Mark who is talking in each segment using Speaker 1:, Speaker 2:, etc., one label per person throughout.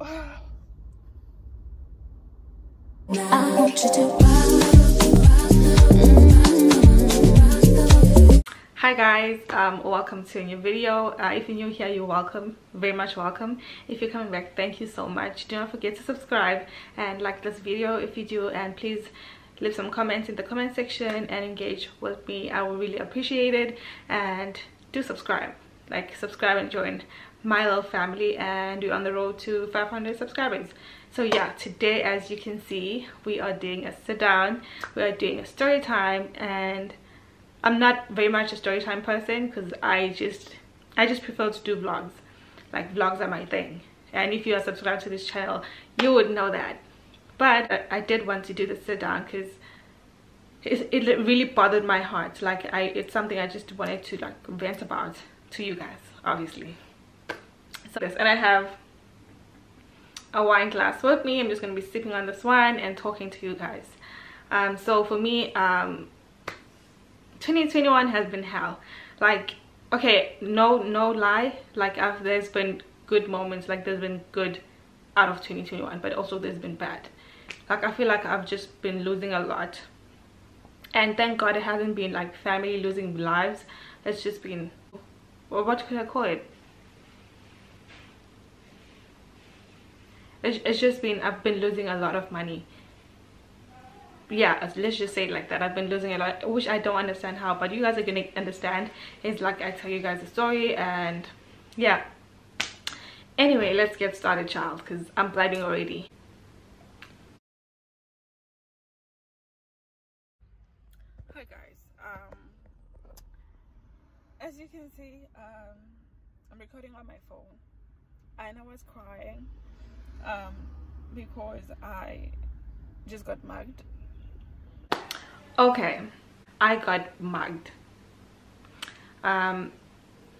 Speaker 1: Hi guys, welcome to a new video. If you're new here, you're welcome, very much welcome. If you're coming back, thank you so much. Do not forget to subscribe and like this video if you do, and please leave some comments in the comment section and engage with me. I will really appreciate it. And do subscribe, subscribe and join my little family, and we're on the road to 500 subscribers. So yeah, today, as you can see, we are doing a sit down, we are doing a story time. And I'm not very much a story time person because I just prefer to do vlogs. Like, vlogs are my thing, and if you are subscribed to this channel, you would know that. But I did want to do the sit down because it really bothered my heart. Like, it's something I just wanted to vent about to you guys, obviously. So this, and I have a wine glass with me. I'm just going to be sipping on this wine and talking to you guys. So for me, 2021 has been hell. Like, okay, no lie, there's been good moments, there's been good out of 2021, but also there's been bad. I feel like I've just been losing a lot, and thank God it hasn't been family losing lives. It's just been, well, what could I call it? It's just been, I've been losing a lot of money. Yeah, let's just say it like that. I've been losing a lot, which I don't understand how, but you guys are gonna understand. It's like I tell you guys a story, and yeah. Anyway, let's get started, child, because I'm blabbing already. Hi guys, as you can see, I'm recording on my phone, and I was crying because I just got mugged. Okay, I got mugged.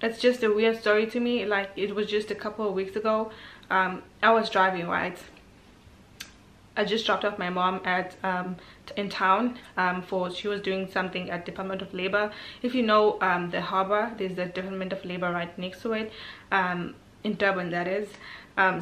Speaker 1: It's just a weird story to me. It was just a couple of weeks ago. I was driving, right? I just dropped off my mom at in town she was doing something at Department of Labor. If you know the harbor, there's the Department of Labor right next to it, in Durban, that is.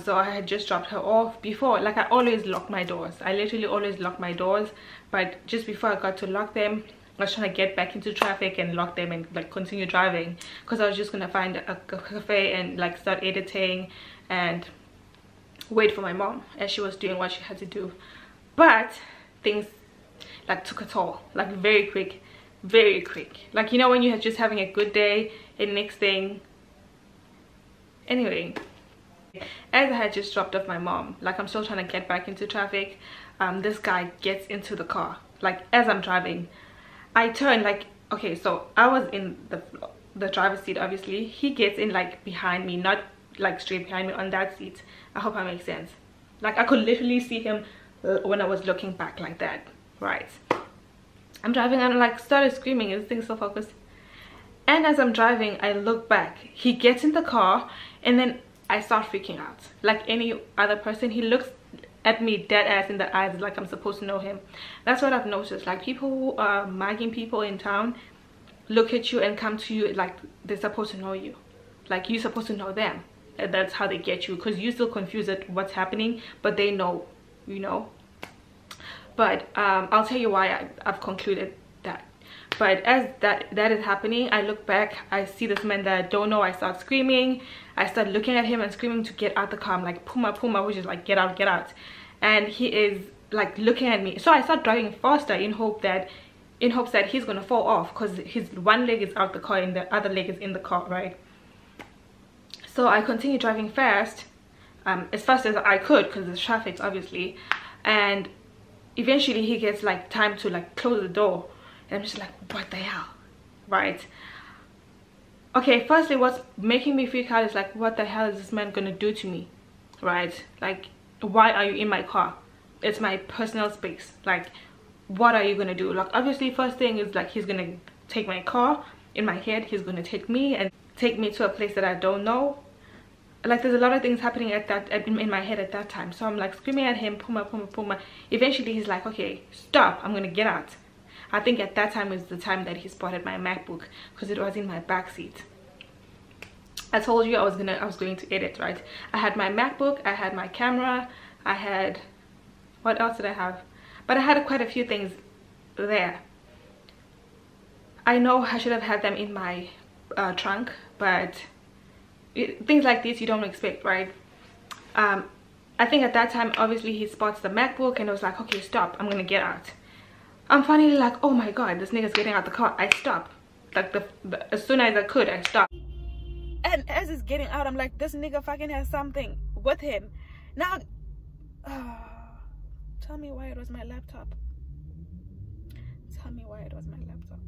Speaker 1: So I had just dropped her off. Before, I always lock my doors. I literally always lock my doors, but just before I got to lock them, I was trying to get back into traffic and lock them and continue driving, because I was just gonna find a cafe and start editing and wait for my mom as she was doing what she had to do. But things took a toll, very quick. You know, when you're just having a good day and next thing. Anyway, as I had just dropped off my mom, I'm still trying to get back into traffic, this guy gets into the car. As I'm driving, I turn, okay, so I was in the driver's seat, obviously. He gets in behind me, not straight behind me on that seat. I hope I make sense. I could literally see him when I was looking back like that, right? I'm driving and I started screaming, and this thing's so focused. And as I'm driving, I look back. He gets in the car, and then I start freaking out. Like any other person, he looks at me dead ass in the eyes like I'm supposed to know him. That's what I've noticed. People who are mugging people in town look at you and come to you like they're supposed to know you. You're supposed to know them. And that's how they get you, because you're still confused at what's happening, but they know, you know. But I'll tell you why I've concluded that. But as that is happening, I look back, I see this man that I don't know. I start screaming. I start looking at him and screaming to get out the car. I'm like, Puma, Puma, which is get out, get out. And he is looking at me. So I start driving faster in hopes that he's gonna fall off, because his one leg is out the car and the other leg is in the car, right? So I continue driving fast, as fast as I could, because there's traffic, obviously. And eventually he gets time to close the door, and I'm just what the hell, right? Okay, firstly, what's making me freak out is what the hell is this man gonna do to me, right? Why are you in my car? It's my personal space. What are you gonna do? Obviously, first thing is he's gonna take my car. In my head, he's gonna take me and take me to a place that I don't know. There's a lot of things happening in my head at that time. So I'm screaming at him, Puma, Puma, Puma. Eventually he's okay, stop, I'm gonna get out. I think at that time is the time that he spotted my MacBook, because it was in my back seat. I told you I was going to edit, right? I had my MacBook, I had my camera, I had, what else did I have? But I had quite a few things there. I know I should have had them in my trunk, but things like this you don't expect, right? I think at that time, obviously, he spots the MacBook and it was like, okay, stop, I'm gonna get out. I'm finally like, oh my god, this nigga's getting out the car. I stopped. Like, as soon as I could, I stopped. And as he's getting out, I'm like, this nigga fucking has something with him. Now, tell me why it was my laptop. Tell me why it was my laptop.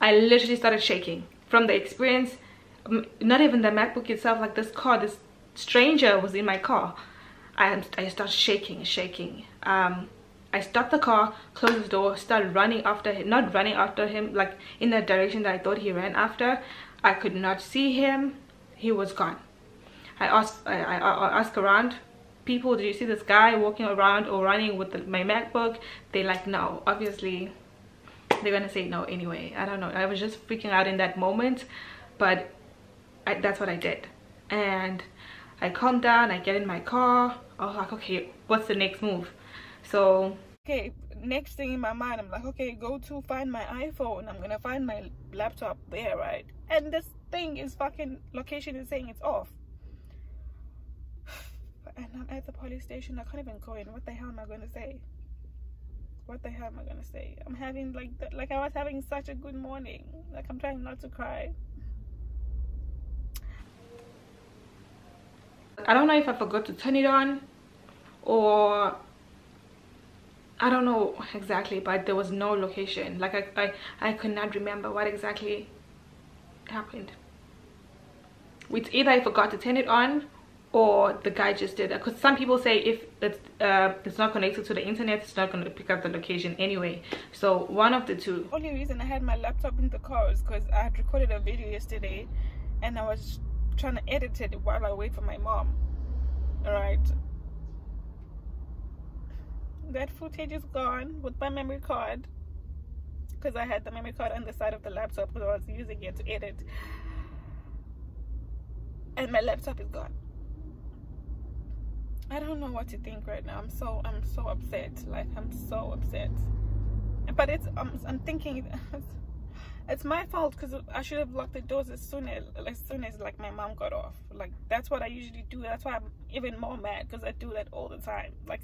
Speaker 1: I literally started shaking from the experience. Not even the MacBook itself, like this car, this stranger was in my car. I started shaking. I stopped the car, closed the door, started running after him. Not running after him, like in the direction that I thought he ran after. I could not see him. He was gone. I asked around people, did you see this guy walking around or running with my MacBook? They're like, no. Obviously, they're gonna say no anyway. I don't know. I was just freaking out in that moment, but that's what I did. And I calmed down. I get in my car. I was like, okay, what's the next move? So, okay, next thing in my mind, I'm like, okay, go to find my iPhone. I'm gonna find my laptop there, right? And this thing is fucking location is saying it's off. And I'm at the police station. I can't even go in. What the hell am I gonna say? What the hell am I gonna say? I'm having like I was having such a good morning. Like, I'm trying not to cry. I don't know if I forgot to turn it on or I don't know exactly, but there was no location. Like, I could not remember what exactly happened. It's either I forgot to turn it on or the guy just did that. Because some people say if it's not connected to the internet, it's not going to pick up the location anyway. So one of the two. The only reason I had my laptop in the car is because I had recorded a video yesterday and I was trying to edit it while I wait for my mom. Alright, that footage is gone with my memory card, because I had the memory card on the side of the laptop because I was using it to edit, and my laptop is gone. I don't know what to think right now. I'm so upset. Like, I'm so upset. But I'm thinking it's my fault because I should have locked the doors as soon as like my mom got off. Like, that's what I usually do. That's why I'm even more mad, because I do that all the time. Like,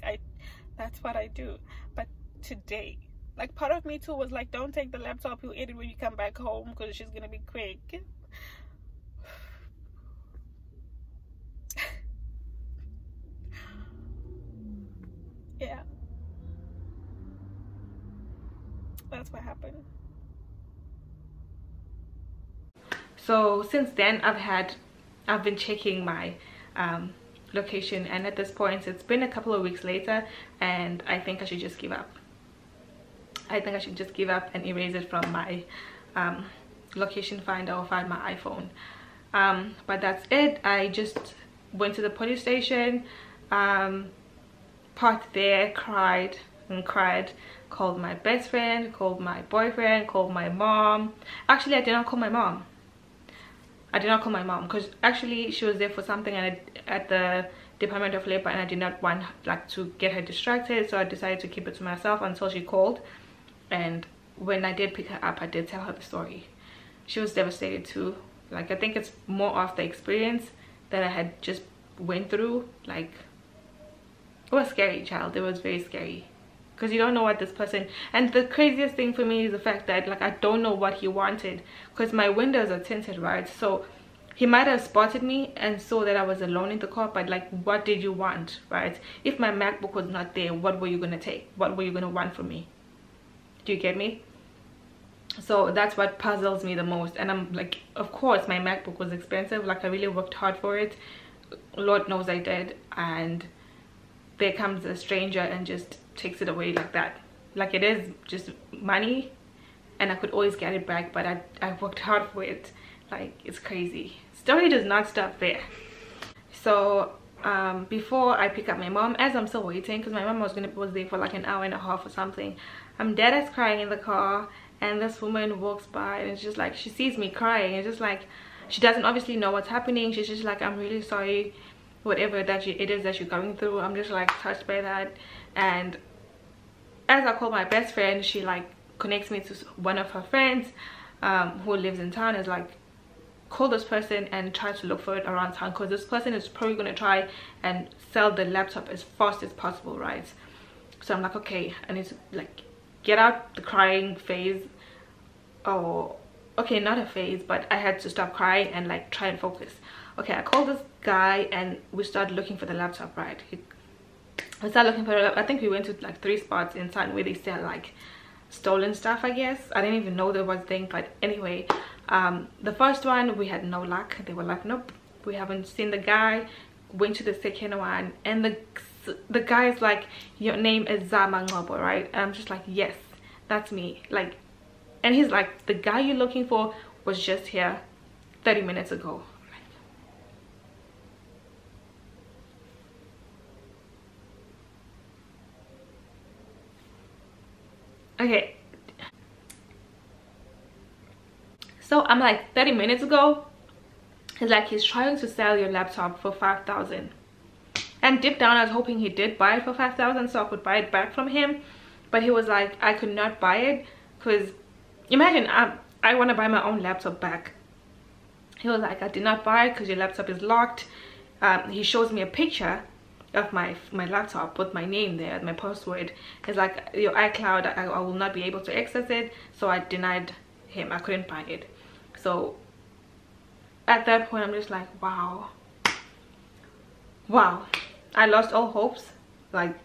Speaker 1: that's what I do. But today, like, part of me too was like, don't take the laptop, you edit when you come back home because she's gonna be quick. Yeah, that's what happened. So since then, I've been checking my location, and at this point it's been a couple of weeks later, and I think I should just give up. I think I should just give up and erase it from my location finder or find my iPhone. But that's it. I just went to the police station, parked there, cried and cried, called my best friend, called my boyfriend, called my mom. Actually, I did not call my mom. I did not call my mom because actually she was there for something at the Department of Labor, and I did not want to get her distracted, so I decided to keep it to myself until she called. And when I did pick her up, I did tell her the story. She was devastated too. Like, I think it's more of the experience that I had just went through. Like, it was scary, child. It was very scary because you don't know what this person, and the craziest thing for me is the fact that, like, I don't know what he wanted, because my windows are tinted, right? So he might have spotted me and saw that I was alone in the car, but like, what did you want, right? If my MacBook was not there, what were you gonna take? What were you gonna want from me? Do you get me? So that's what puzzles me the most. And I'm like, of course my MacBook was expensive. Like, I really worked hard for it, Lord knows I did, and there comes a stranger and just takes it away like that. Like, it is just money and I could always get it back, but I worked hard for it. Like, it's crazy. Story does not stop there. So before I pick up my mom, as I'm still waiting, because my mom was there for like an hour and a half or something, I'm dead ass crying in the car, and this woman walks by and it's just like, she sees me crying and just like, she doesn't obviously know what's happening. She's just like, I'm really sorry, whatever it is that you're going through. I'm just like touched by that. And as I call my best friend, she like connects me to one of her friends who lives in town. Is like, call this person and try to look for it around town, because this person is probably going to try and sell the laptop as fast as possible, right? So I'm like, okay, I need to like get out the crying phase. Or okay, not a phase, but I had to stop crying and like try and focus. Okay, I called this guy and we started looking for the laptop, right? We started looking for it. I think we went to like 3 spots in town where they sell like stolen stuff, I guess. I didn't even know there was a thing, but anyway, the first one we had no luck. They were like, nope, we haven't seen the guy. Went to the second one and the guy's like, your name is Zama Ngobo, right? And I'm just like, yes, that's me. Like, and he's like, the guy you're looking for was just here 30 minutes ago. Okay, so I'm like, 30 minutes ago? He's like, he's trying to sell your laptop for 5,000. And deep down I was hoping he did buy it for 5,000 so I could buy it back from him. But he was like, I could not buy it, because imagine I want to buy my own laptop back. He was like, I did not buy it because your laptop is locked. He shows me a picture of my laptop with my name there, my password. It's like, your iCloud, I will not be able to access it. So I denied him. I couldn't buy it. So at that point I'm just like, wow, I lost all hopes. Like,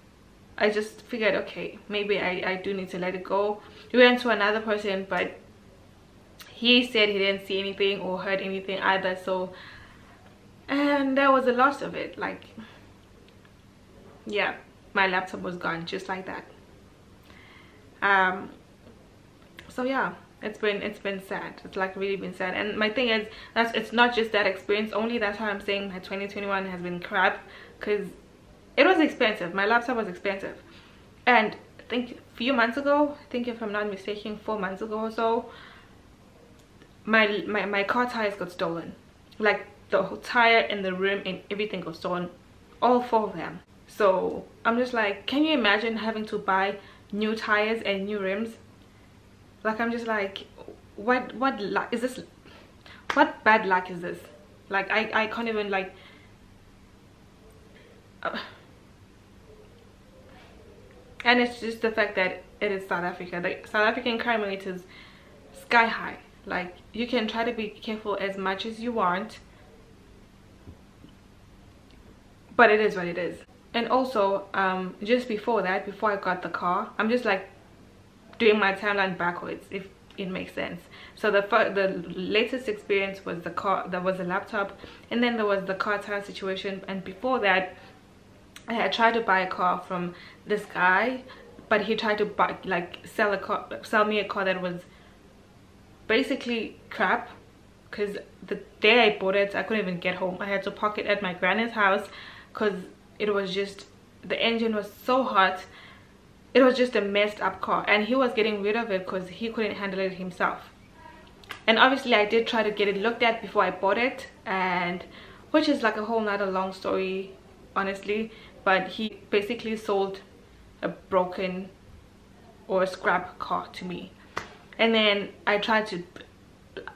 Speaker 1: I just figured, okay, maybe I do need to let it go. We went to another person, but he said he didn't see anything or heard anything either. So, and that was the loss of it. Like, yeah, my laptop was gone just like that. So yeah, it's been sad. It's like really been sad. And my thing is, it's not just that experience only. That's why I'm saying my 2021 has been crap, because it was expensive. My laptop was expensive. And I think a few months ago, I think if I'm not mistaken, 4 months ago or so, my car tires got stolen. Like, the whole tire and the rim and everything got stolen, all 4 of them. So I'm just like, can you imagine having to buy new tires and new rims? Like, I'm just like, what luck is this? What bad luck is this? Like, I can't even like and it's just the fact that it is South Africa. Like, South African crime rate is sky high. Like, you can try to be careful as much as you want, but it is what it is. And also, just before that, before I got the car, I'm just like doing my timeline backwards, if it makes sense. So the latest experience was the car, there was a laptop, and then there was the car tire situation. And before that, I had tried to buy a car from this guy, but he tried to buy, like, sell me a car that was basically crap, because the day I bought it, I couldn't even get home. I had to park it at my granny's house because it was just, the engine was so hot. It was just a messed up car, and he was getting rid of it because he couldn't handle it himself. And obviously I did try to get it looked at before I bought it, and which is like a whole nother long story, honestly. But he basically sold a broken or a scrap car to me. And then I tried to,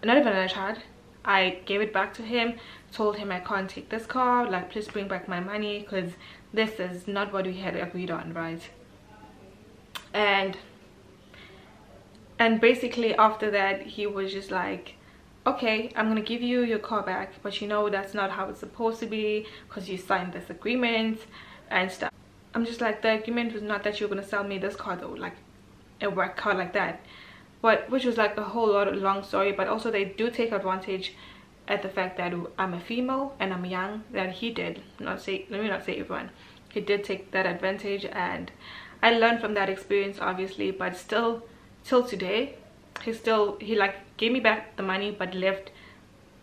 Speaker 1: not even I tried, I gave it back to him, told him I can't take this car, like, please bring back my money, because this is not what we had agreed on, right? And basically after that, he was just like, okay, I'm gonna give you your car back, but you know that's not how it's supposed to be, because you signed this agreement and stuff. I'm just like, the agreement was not that you're gonna sell me this car though, like a work car like that. But which was like a whole lot of long story. But also they do take advantage at the fact that I'm a female and I'm young. That he did let me not say everyone, he did take that advantage, and I learned from that experience, obviously. But still, till today, he like gave me back the money but left.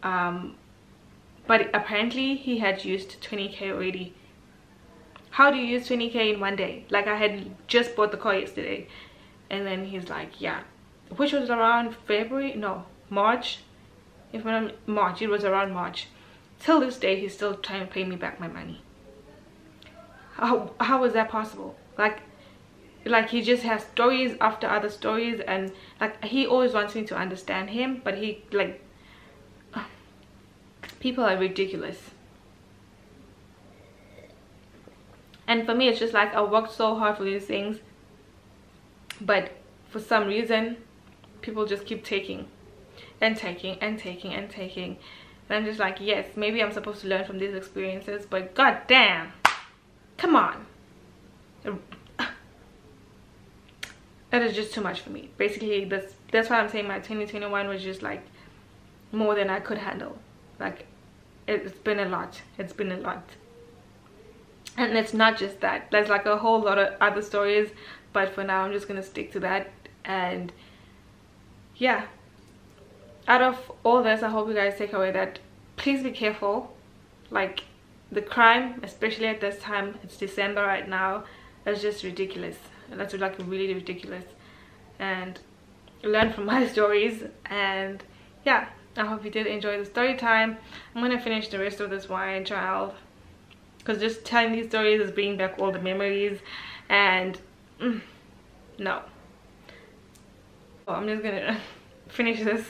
Speaker 1: But apparently he had used 20k already. How do you use 20k in one day? Like, I had just bought the car yesterday, and then he's like, yeah, which was around March. if I'm not March, it was around March. Till this day he's still trying to pay me back my money. How is that possible? Like he just has stories after other stories, and like he always wants me to understand him, but he like people are ridiculous. And for me it's just like I worked so hard for these things, but for some reason people just keep taking and taking and taking and taking, and I'm just like, yes, maybe I'm supposed to learn from these experiences, but god damn, come on. That is just too much for me. Basically that's why I'm saying my 2021 was just like more than I could handle. Like it's been a lot. It's been a lot. And it's not just that, there's like a whole lot of other stories, but for now I'm just gonna stick to that. And yeah, out of all this, I hope you guys take away that please be careful. Like the crime, especially at this time, it's December right now, is just ridiculous. That's like really ridiculous. And learn from my stories. And yeah, I hope you did enjoy the story time. I'm gonna finish the rest of this wine, child, because just telling these stories is bringing back all the memories. And no, so I'm just gonna finish this.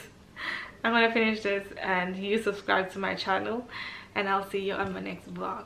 Speaker 1: I'm gonna finish this, and you subscribe to my channel, and I'll see you on my next vlog.